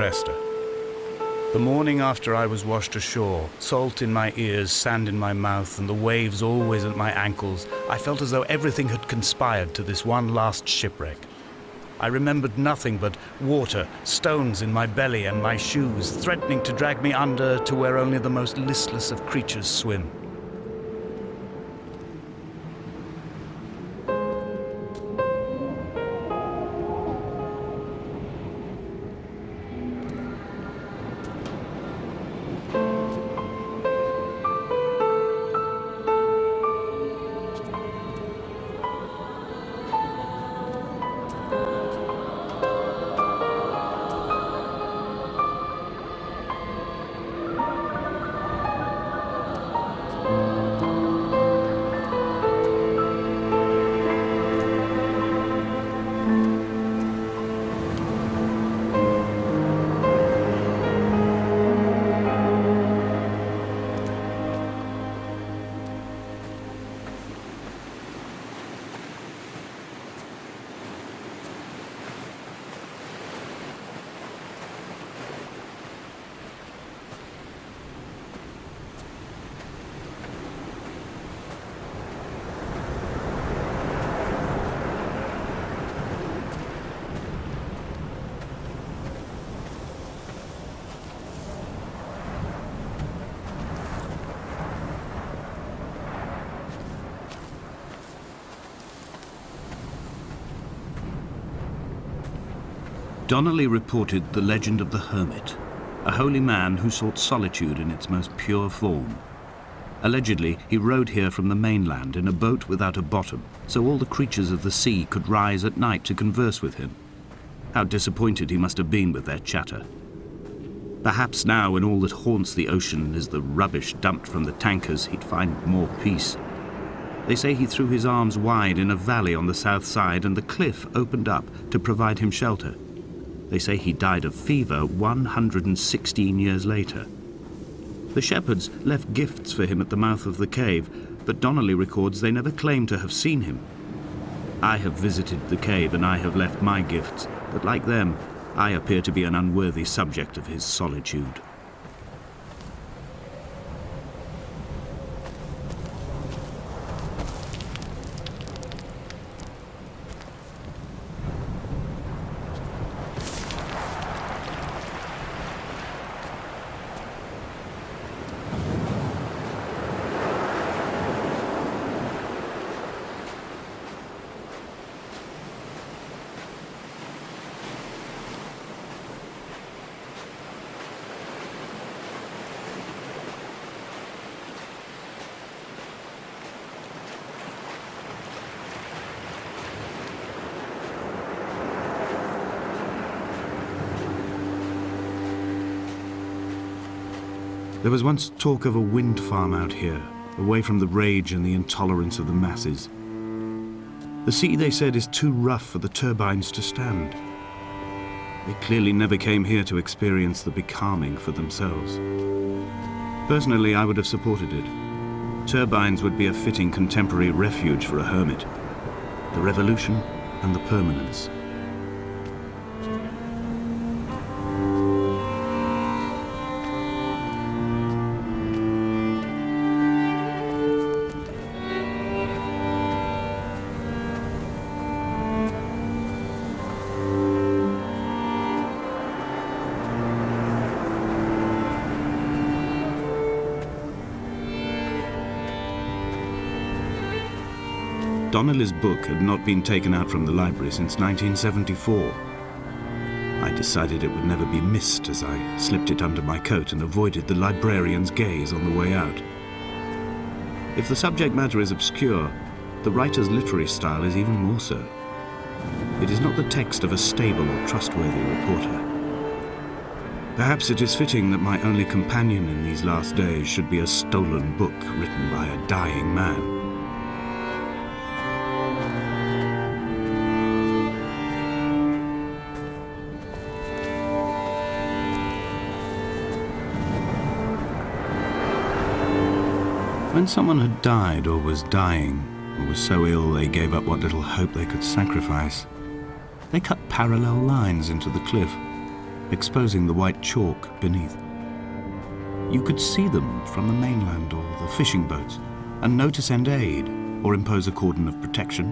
Esther. The morning after I was washed ashore, salt in my ears, sand in my mouth, and the waves always at my ankles, I felt as though everything had conspired to this one last shipwreck. I remembered nothing but water, stones in my belly and my shoes, threatening to drag me under to where only the most listless of creatures swim. Donnelly reported the legend of the hermit, a holy man who sought solitude in its most pure form. Allegedly, he rode here from the mainland in a boat without a bottom, so all the creatures of the sea could rise at night to converse with him. How disappointed he must have been with their chatter. Perhaps now, when all that haunts the ocean is the rubbish dumped from the tankers, he'd find more peace. They say he threw his arms wide in a valley on the south side, and the cliff opened up to provide him shelter. They say he died of fever 116 years later. The shepherds left gifts for him at the mouth of the cave, but Donnelly records they never claimed to have seen him. I have visited the cave and I have left my gifts, but like them, I appear to be an unworthy subject of his solitude. There was once talk of a wind farm out here, away from the rage and the intolerance of the masses. The sea, they said, is too rough for the turbines to stand. They clearly never came here to experience the becalming for themselves. Personally, I would have supported it. Turbines would be a fitting contemporary refuge for a hermit. The revolution and the permanence. Donnelly's book had not been taken out from the library since 1974. I decided it would never be missed as I slipped it under my coat and avoided the librarian's gaze on the way out. If the subject matter is obscure, the writer's literary style is even more so. It is not the text of a stable or trustworthy reporter. Perhaps it is fitting that my only companion in these last days should be a stolen book written by a dying man. When someone had died or was dying, or was so ill they gave up what little hope they could sacrifice, they cut parallel lines into the cliff. exposing the white chalk beneath. You could see them from the mainland or the fishing boats, and know to send aid or impose a cordon of protection,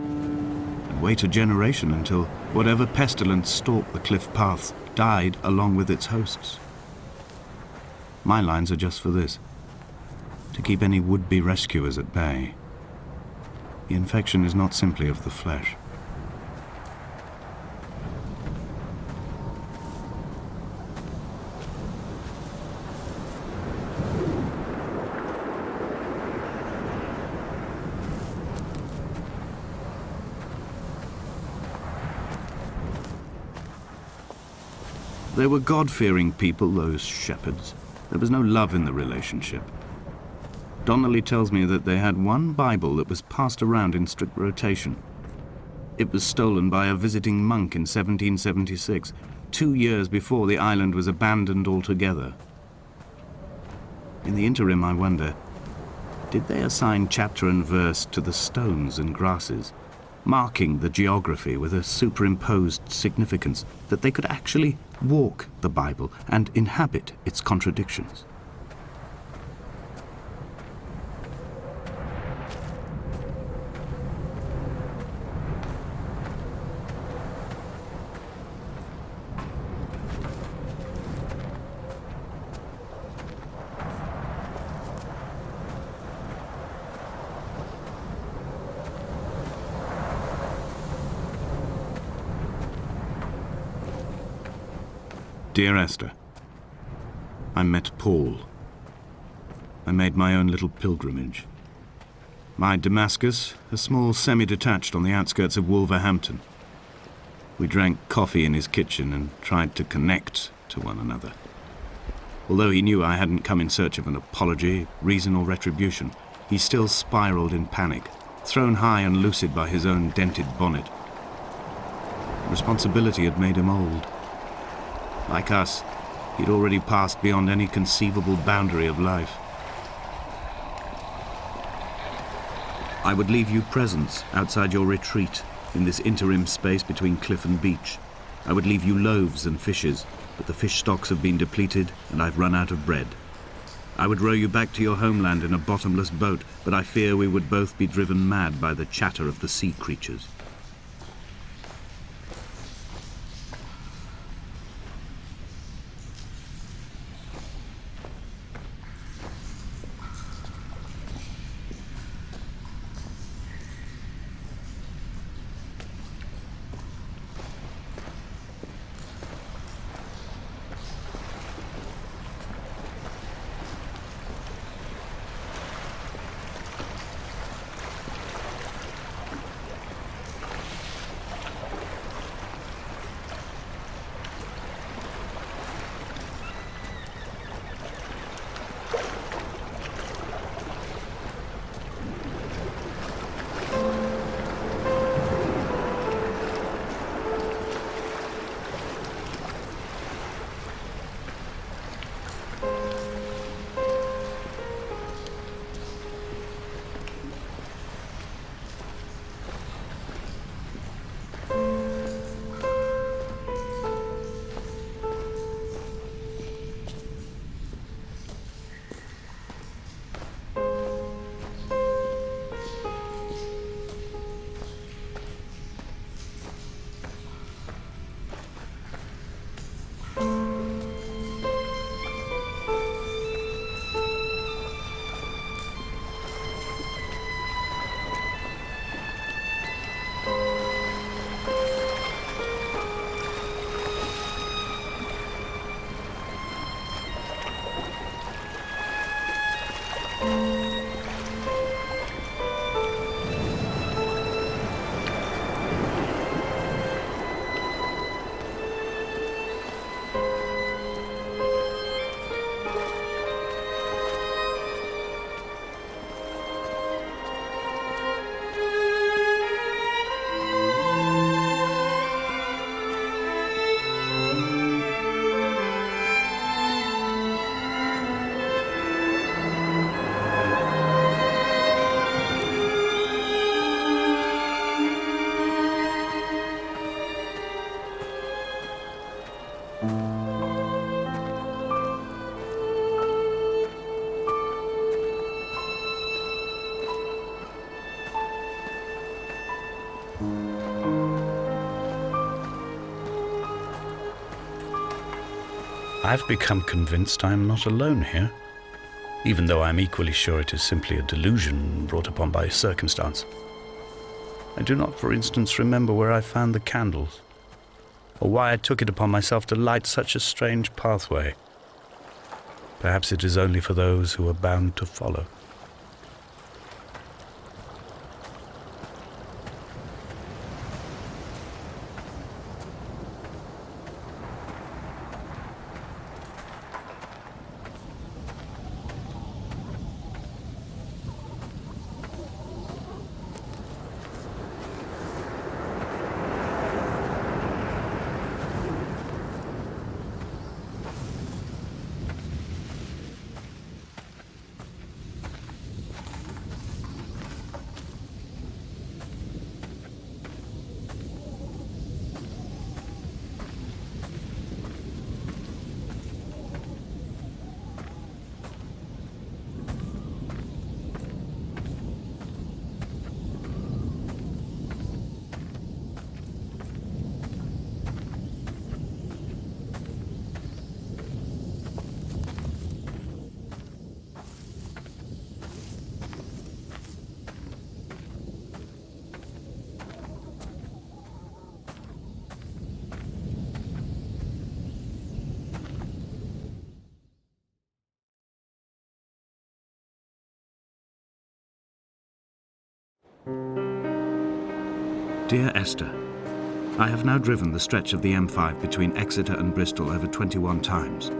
and wait a generation until whatever pestilence stalked the cliff paths died along with its hosts. My lines are just for this, to keep any would-be rescuers at bay. The infection is not simply of the flesh. They were God-fearing people, those shepherds. There was no love in the relationship. Donnelly tells me that they had one Bible that was passed around in strict rotation. It was stolen by a visiting monk in 1776, 2 years before the island was abandoned altogether. In the interim, I wonder, did they assign chapter and verse to the stones and grasses, marking the geography with a superimposed significance that they could actually walk the Bible and inhabit its contradictions? Dear Esther, I met Paul. I made my own little pilgrimage. My Damascus, a small semi-detached on the outskirts of Wolverhampton. We drank coffee in his kitchen and tried to connect to one another. Although he knew I hadn't come in search of an apology, reason or retribution, he still spiraled in panic, thrown high and lucid by his own dented bonnet. Responsibility had made him old. Like us, he'd already passed beyond any conceivable boundary of life. I would leave you presents outside your retreat in this interim space between cliff and beach. I would leave you loaves and fishes, but the fish stocks have been depleted and I've run out of bread. I would row you back to your homeland in a bottomless boat, but I fear we would both be driven mad by the chatter of the sea creatures. I've become convinced I am not alone here, even though I am equally sure it is simply a delusion brought upon by circumstance. I do not, for instance, remember where I found the candles, or why I took it upon myself to light such a strange pathway. Perhaps it is only for those who are bound to follow. Dear Esther, I have now driven the stretch of the M5 between Exeter and Bristol over 21 times.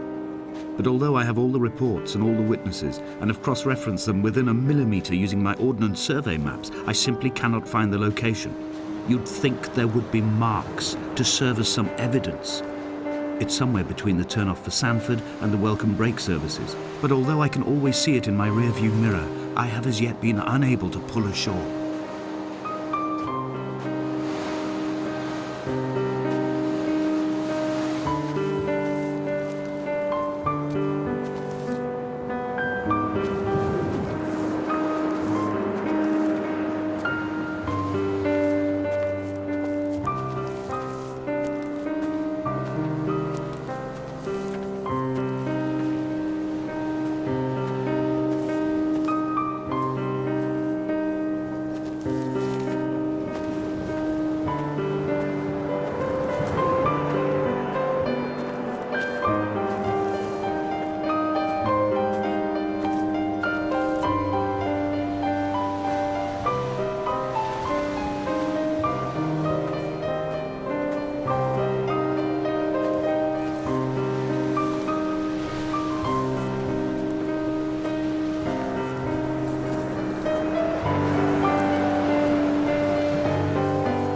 But although I have all the reports and all the witnesses and have cross-referenced them within a millimetre using my Ordnance Survey maps, I simply cannot find the location. You'd think there would be marks to serve as some evidence. It's somewhere between the turn-off for Sandford and the welcome brake services. But although I can always see it in my rear-view mirror, I have as yet been unable to pull ashore.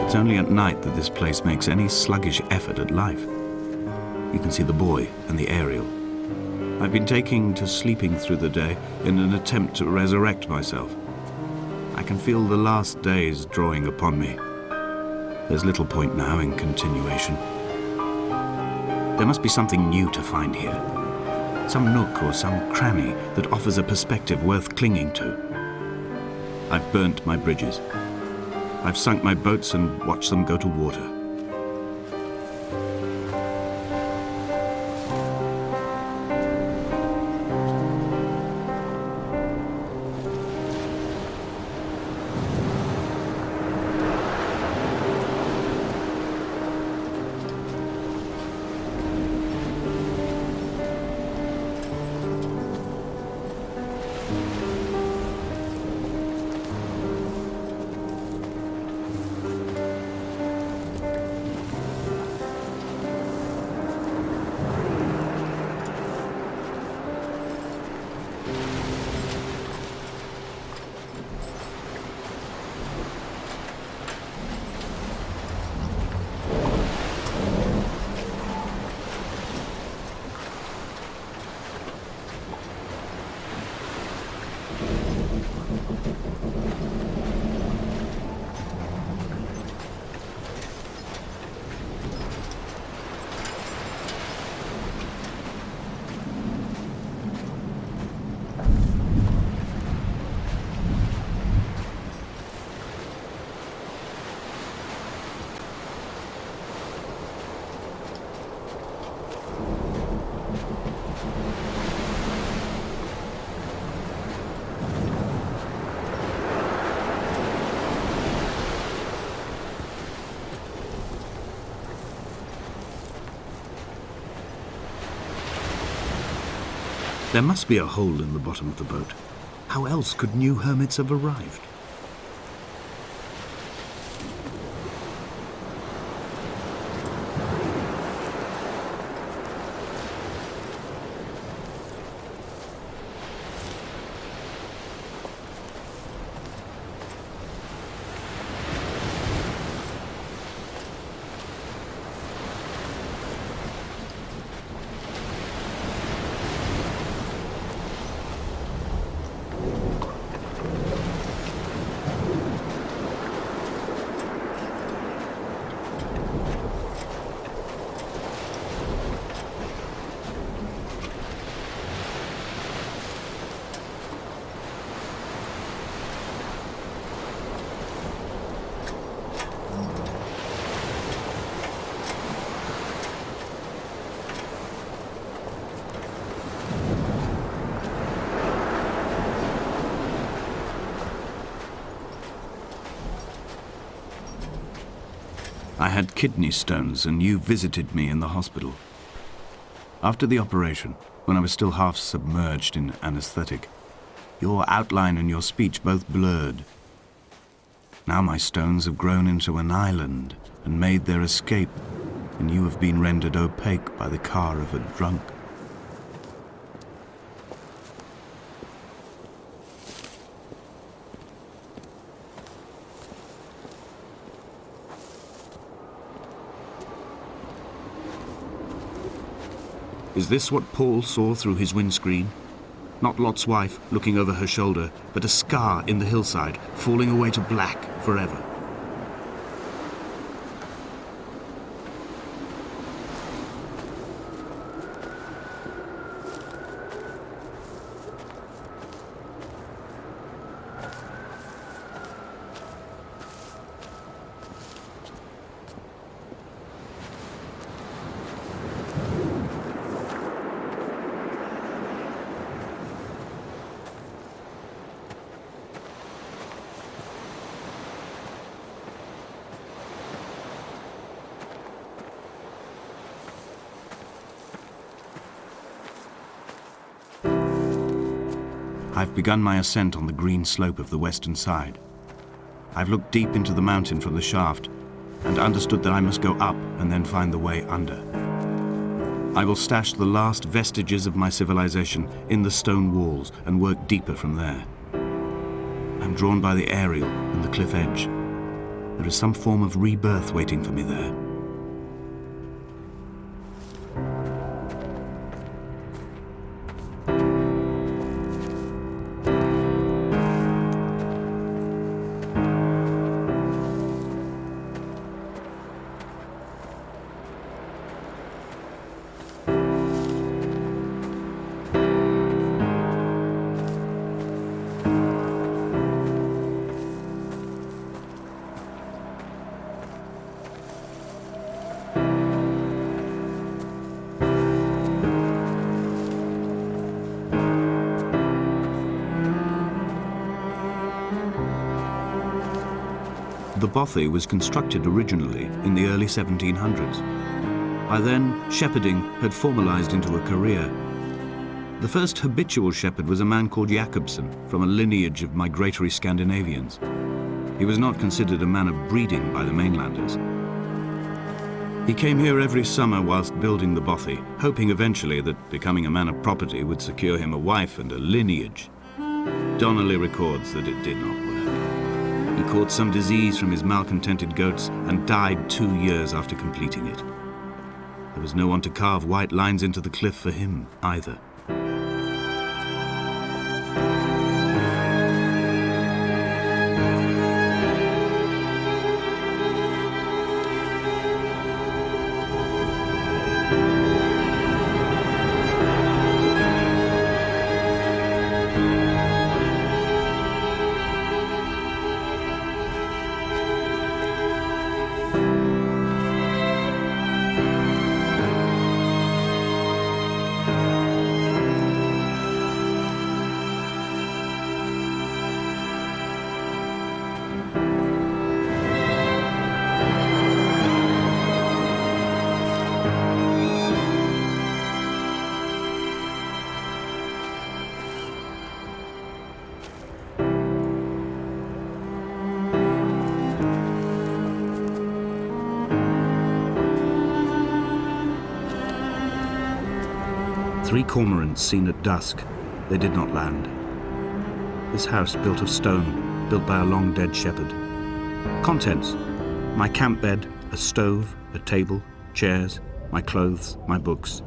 It's only at night that this place makes any sluggish effort at life. You can see the buoy and the aerial. I've been taking to sleeping through the day in an attempt to resurrect myself. I can feel the last days drawing upon me. There's little point now in continuation. There must be something new to find here. Some nook or some cranny that offers a perspective worth clinging to. I've burnt my bridges. I've sunk my boats and watched them go to water. There must be a hole in the bottom of the boat. How else could new hermits have arrived? I had kidney stones and you visited me in the hospital. After the operation, when I was still half submerged in anesthetic, your outline and your speech both blurred. Now my stones have grown into an island and made their escape, and you have been rendered opaque by the car of a drunk. Is this what Paul saw through his windscreen? Not Lot's wife looking over her shoulder, but a scar in the hillside, falling away to black forever. I've begun my ascent on the green slope of the western side. I've looked deep into the mountain from the shaft and understood that I must go up and then find the way under. I will stash the last vestiges of my civilization in the stone walls and work deeper from there. I'm drawn by the aerial and the cliff edge. There is some form of rebirth waiting for me there. The bothy was constructed originally in the early 1700s. By then, shepherding had formalized into a career. The first habitual shepherd was a man called Jakobsen, from a lineage of migratory Scandinavians. He was not considered a man of breeding by the mainlanders. He came here every summer whilst building the bothy, hoping eventually that becoming a man of property would secure him a wife and a lineage. Donnelly records that it did not work. He caught some disease from his malcontented goats and died 2 years after completing it. There was no one to carve white lines into the cliff for him either. 3 cormorants seen at dusk. They did not land. This house built of stone, built by a long-dead shepherd. Contents: my camp bed, a stove, a table, chairs, my clothes, my books.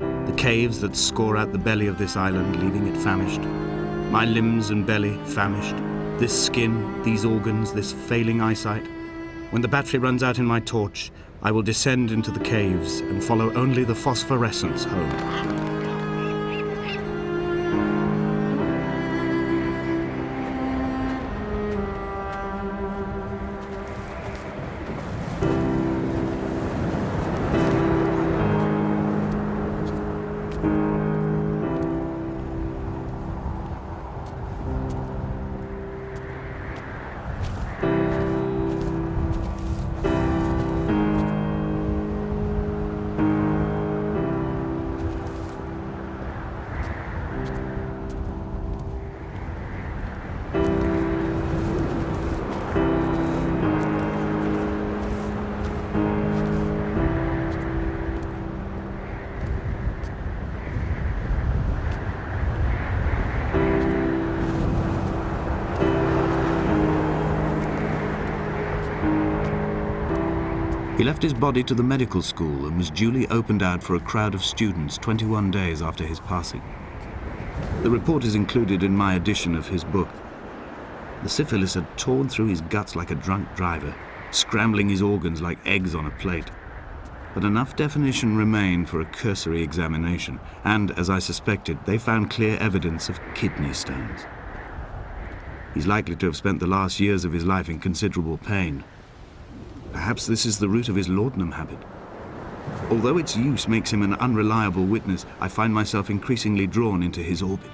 The caves that score out the belly of this island, leaving it famished. My limbs and belly famished. This skin, these organs, this failing eyesight. When the battery runs out in my torch, I will descend into the caves and follow only the phosphorescence home. He left his body to the medical school and was duly opened out for a crowd of students 21 days after his passing. The report is included in my edition of his book. The syphilis had torn through his guts like a drunk driver, scrambling his organs like eggs on a plate. But enough definition remained for a cursory examination, and, as I suspected, they found clear evidence of kidney stones. He's likely to have spent the last years of his life in considerable pain. Perhaps this is the root of his laudanum habit. Although its use makes him an unreliable witness, I find myself increasingly drawn into his orbit.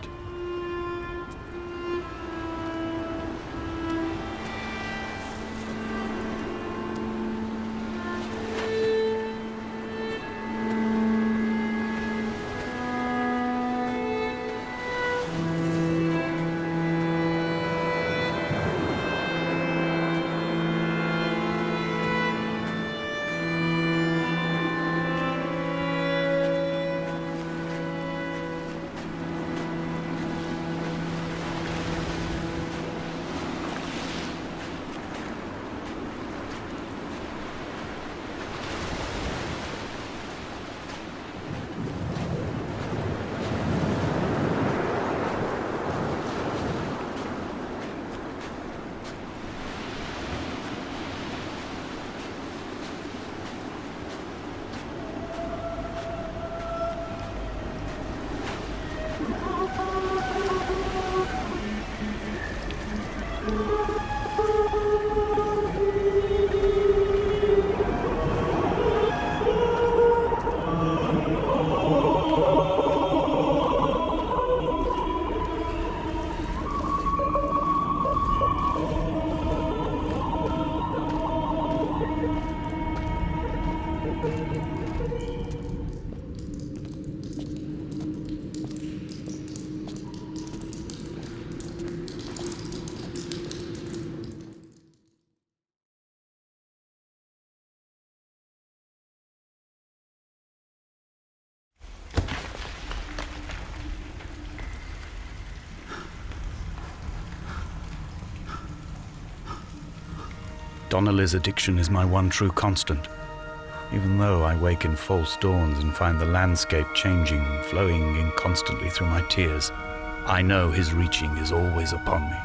Donnelly's addiction is my one true constant. Even though I wake in false dawns and find the landscape changing, flowing inconstantly through my tears, I know his reaching is always upon me.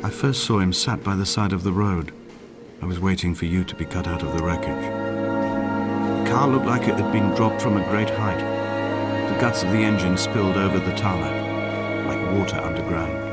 I first saw him sat by the side of the road. I was waiting for you to be cut out of the wreckage. The car looked like it had been dropped from a great height. The guts of the engine spilled over the tarmac, like water underground.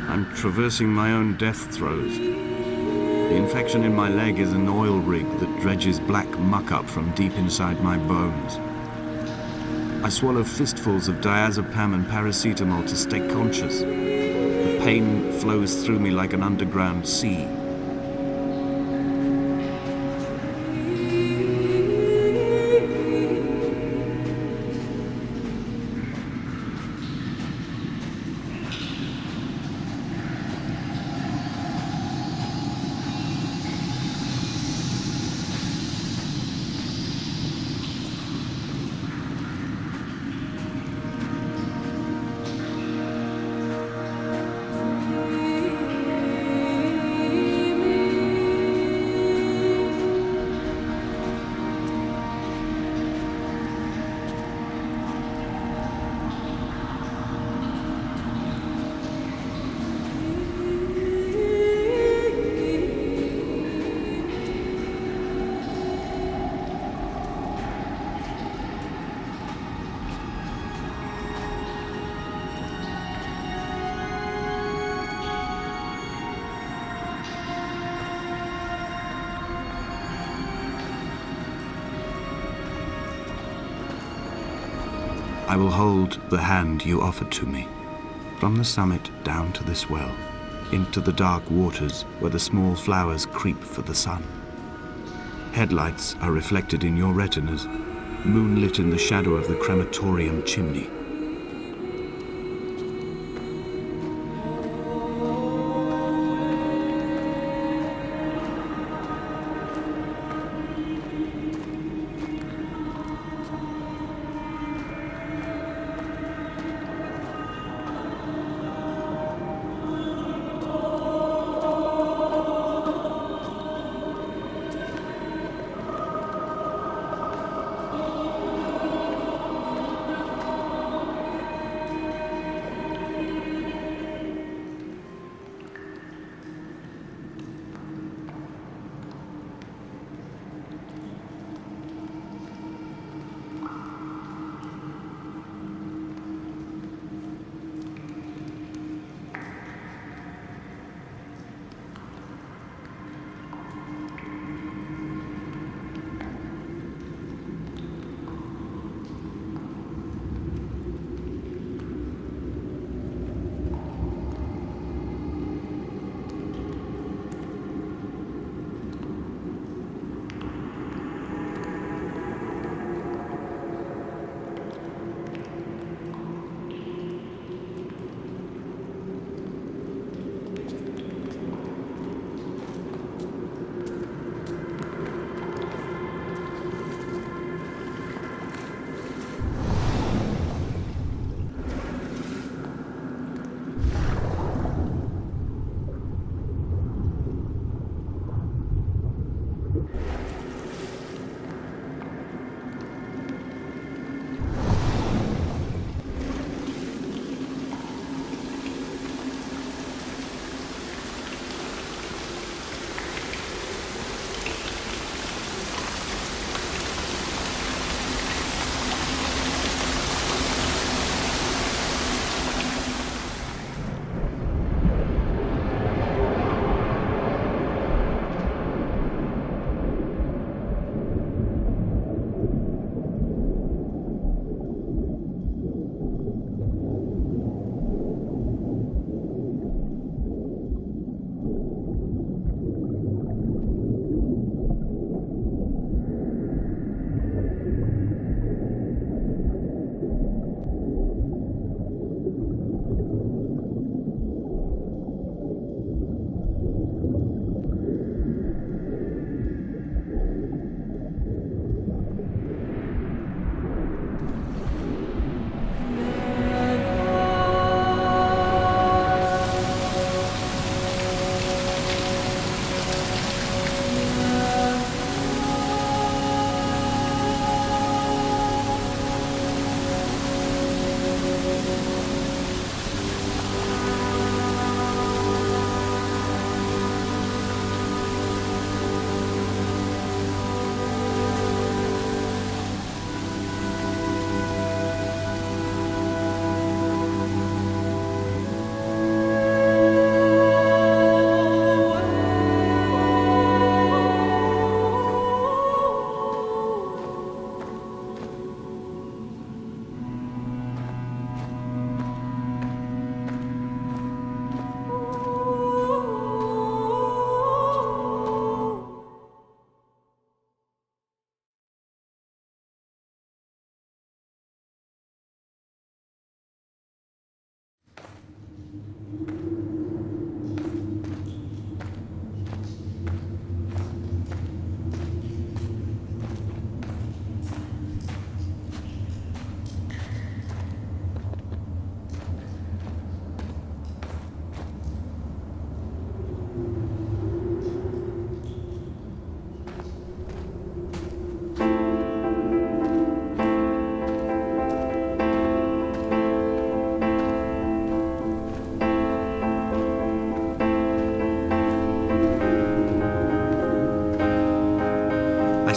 I'm traversing my own death throes. The infection in my leg is an oil rig that dredges black muck up from deep inside my bones. I swallow fistfuls of diazepam and paracetamol to stay conscious. The pain flows through me like an underground sea. I will hold the hand you offered to me, from the summit down to this well, into the dark waters where the small flowers creep for the sun. Headlights are reflected in your retinas, moonlit in the shadow of the crematorium chimney.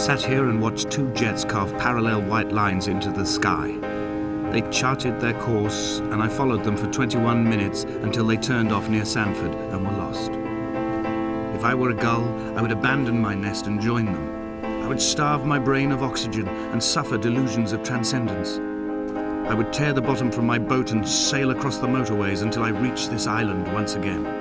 sat here and watched two jets carve parallel white lines into the sky. They charted their course, and I followed them for 21 minutes until they turned off near Sanford and were lost. If I were a gull, I would abandon my nest and join them. I would starve my brain of oxygen and suffer delusions of transcendence. I would tear the bottom from my boat and sail across the motorways until I reached this island once again.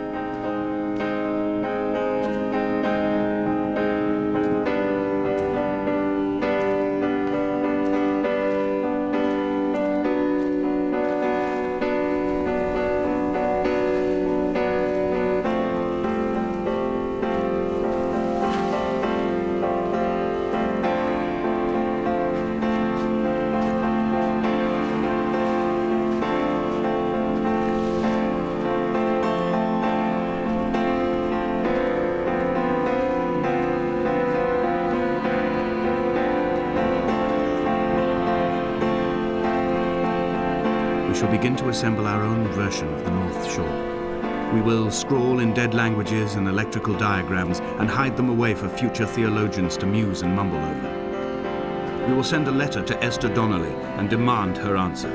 shall begin to assemble our own version of the North Shore. We will scrawl in dead languages and electrical diagrams and hide them away for future theologians to muse and mumble over. We will send a letter to Esther Donnelly and demand her answer.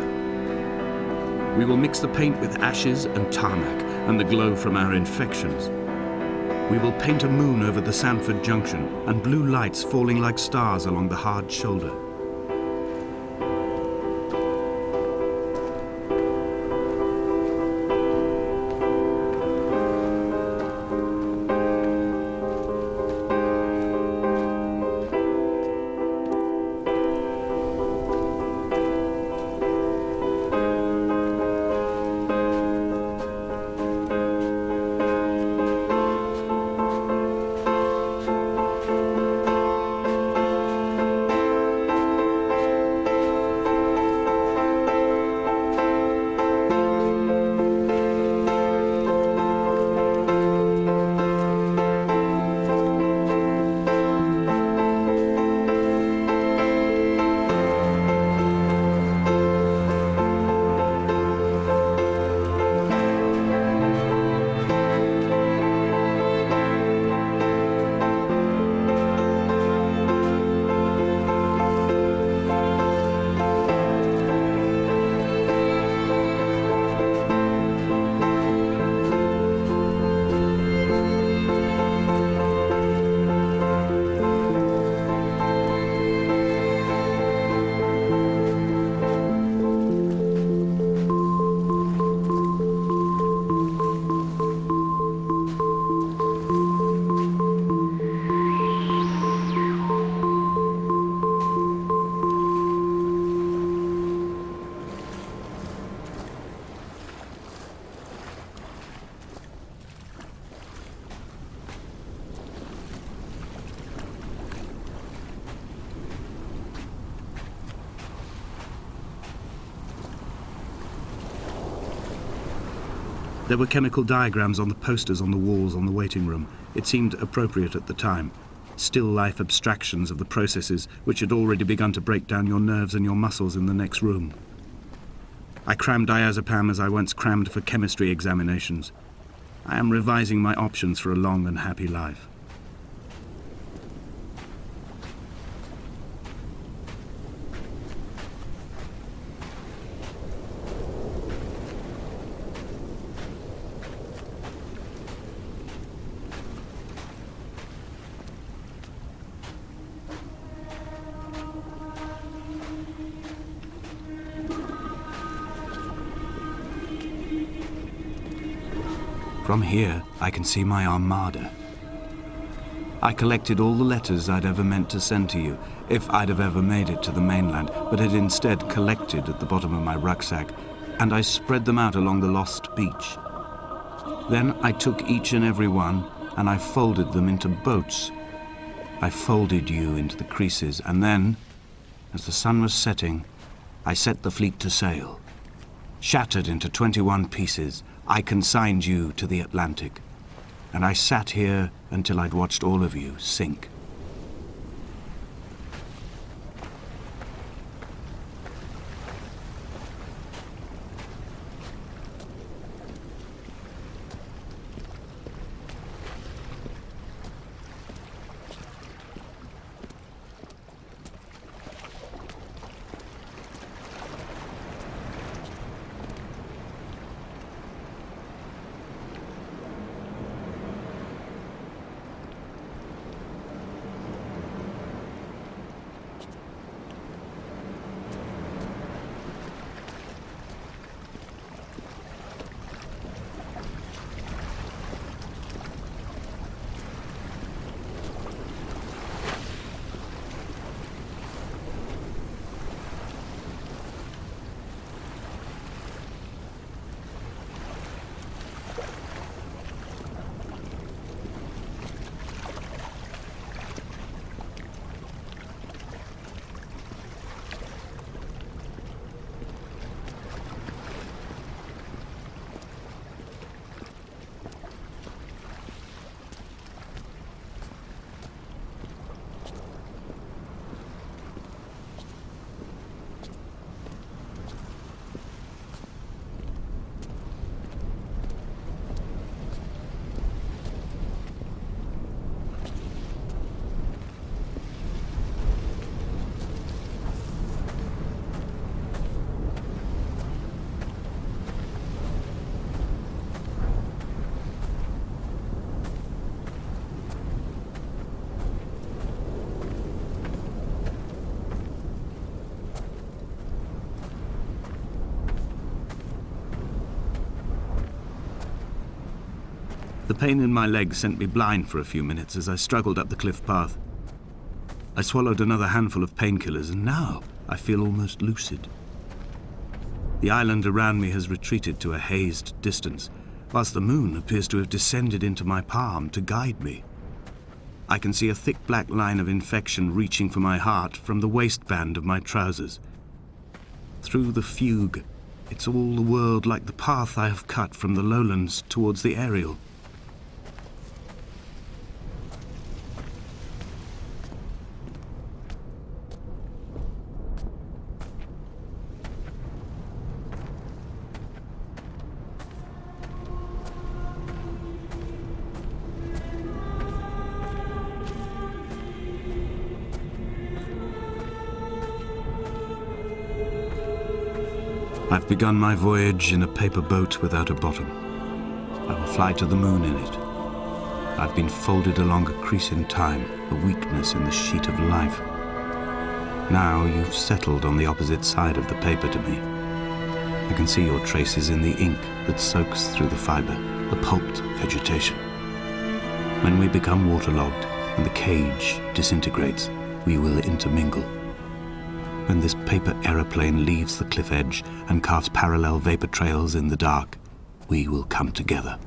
We will mix the paint with ashes and tarmac and the glow from our infections. We will paint a moon over the Sanford Junction and blue lights falling like stars along the hard shoulder. There were chemical diagrams on the posters on the walls on the waiting room. It seemed appropriate at the time. Still life abstractions of the processes which had already begun to break down your nerves and your muscles in the next room. I crammed diazepam as I once crammed for chemistry examinations. I am revising my options for a long and happy life. From here, I can see my armada. I collected all the letters I'd ever meant to send to you, if I'd have ever made it to the mainland, but had instead collected at the bottom of my rucksack, and I spread them out along the lost beach. Then I took each and every one, and I folded them into boats. I folded you into the creases, and then, as the sun was setting, I set the fleet to sail. Shattered into 21 pieces, I consigned you to the Atlantic, and I sat here until I'd watched all of you sink. The pain in my leg sent me blind for a few minutes as I struggled up the cliff path. I swallowed another handful of painkillers, and now I feel almost lucid. The island around me has retreated to a hazed distance, whilst the moon appears to have descended into my palm to guide me. I can see a thick black line of infection reaching for my heart from the waistband of my trousers. Through the fugue, it's all the world like the path I have cut from the lowlands towards the aerial. I've begun my voyage in a paper boat without a bottom. I will fly to the moon in it. I've been folded along a crease in time, a weakness in the sheet of life. Now you've settled on the opposite side of the paper to me. I can see your traces in the ink that soaks through the fiber, the pulped vegetation. When we become waterlogged and the cage disintegrates, we will intermingle. When this paper aeroplane leaves the cliff edge and casts parallel vapor trails in the dark, we will come together.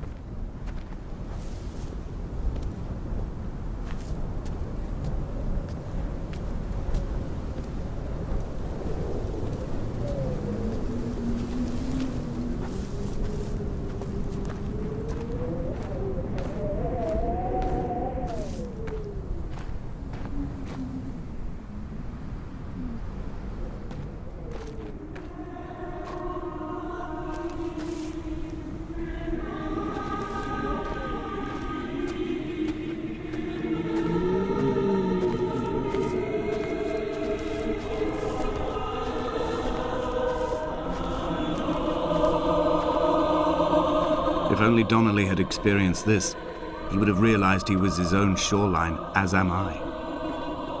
If only Donnelly had experienced this, he would have realized he was his own shoreline, as am I.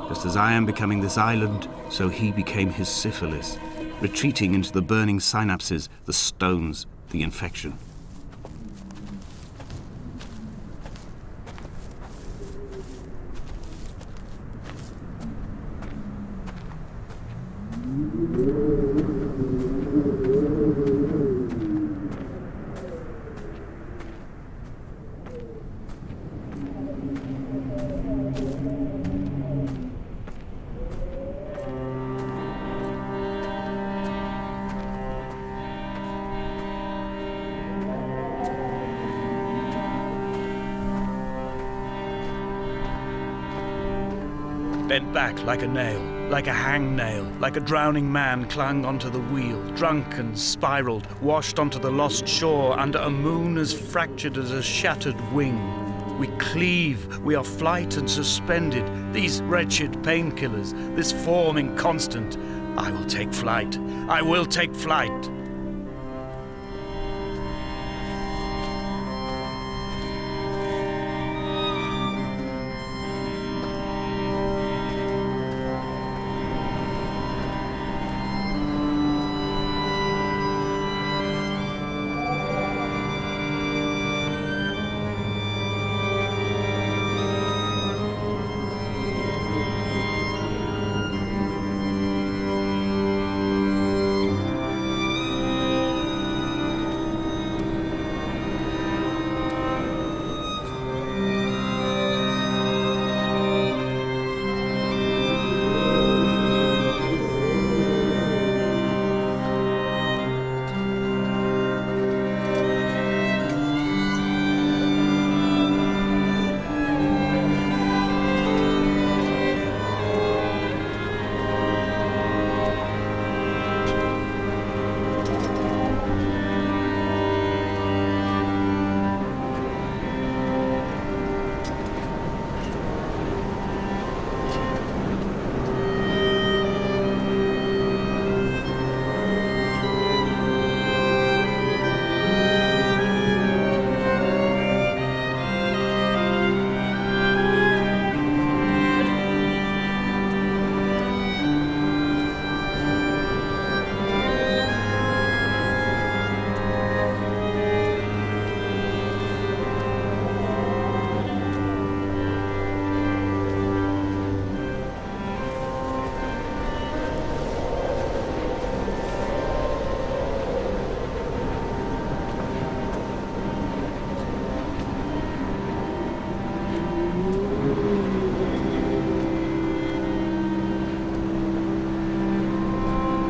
Just as I am becoming this island, so he became his syphilis, retreating into the burning synapses, the stones, the infection. Bent back like a nail, like a hangnail, like a drowning man clung onto the wheel, drunk and spiraled, washed onto the lost shore under a moon as fractured as a shattered wing. We cleave, we are flight and suspended, these wretched painkillers, this form inconstant. I will take flight, I will take flight.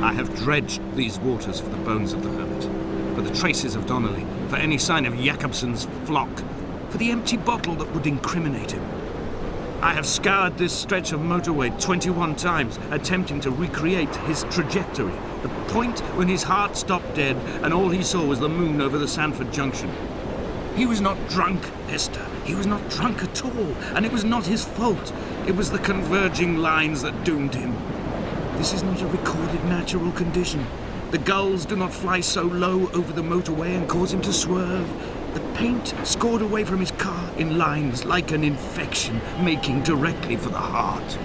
I have dredged these waters for the bones of the hermit, for the traces of Donnelly, for any sign of Jakobsen's flock, for the empty bottle that would incriminate him. I have scoured this stretch of motorway 21 times, attempting to recreate his trajectory, the point when his heart stopped dead and all he saw was the moon over the Sanford Junction. He was not drunk, Esther. He was not drunk at all, and it was not his fault. It was the converging lines that doomed him. This is not a recorded natural condition. The gulls do not fly so low over the motorway and cause him to swerve. The paint scored away from his car in lines like an infection, making directly for the heart.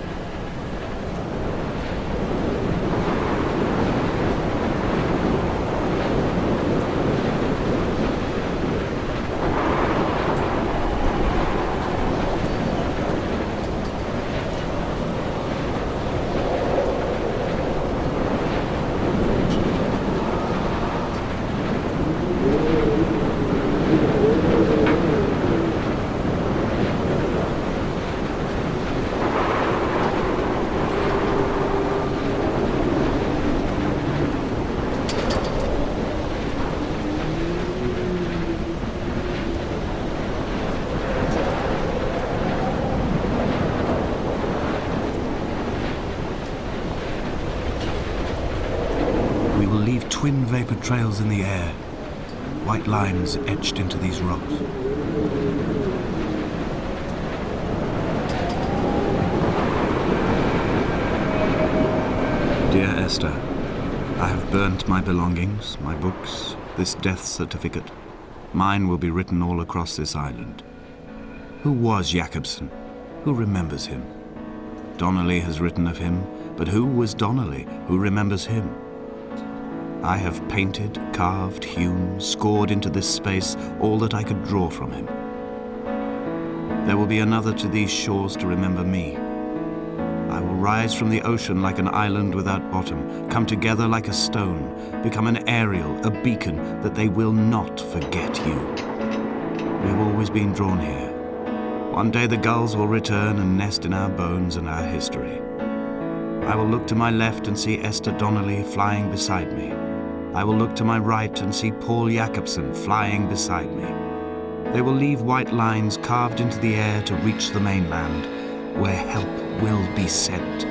Twin vapor trails in the air, white lines etched into these rocks. Dear Esther, I have burnt my belongings, my books, this death certificate. Mine will be written all across this island. Who was Jakobsen? Who remembers him? Donnelly has written of him, but who was Donnelly? Who remembers him? I have painted, carved, hewn, scored into this space all that I could draw from him. There will be another to these shores to remember me. I will rise from the ocean like an island without bottom, come together like a stone, become an aerial, a beacon, that they will not forget you. We have always been drawn here. One day the gulls will return and nest in our bones and our history. I will look to my left and see Esther Donnelly flying beside me. I will look to my right and see Paul Jakobsen flying beside me. They will leave white lines carved into the air to reach the mainland, where help will be sent.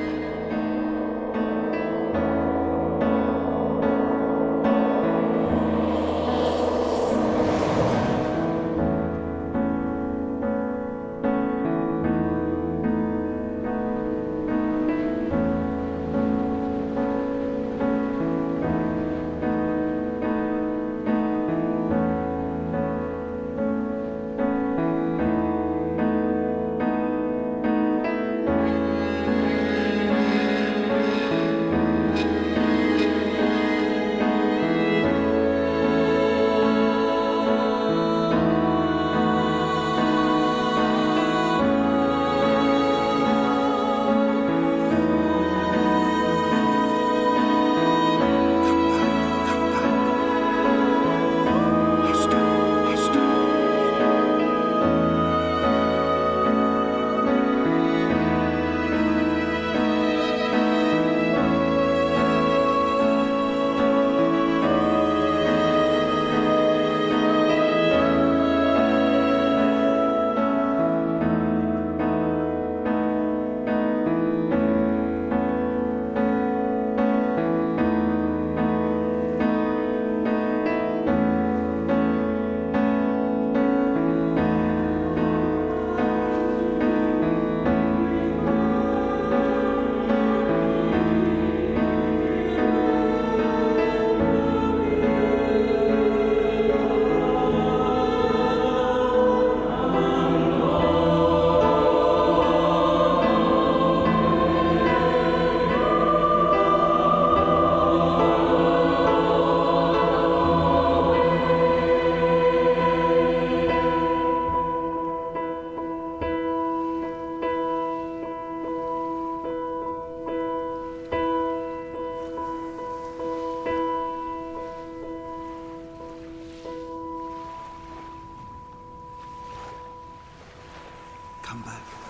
Come back.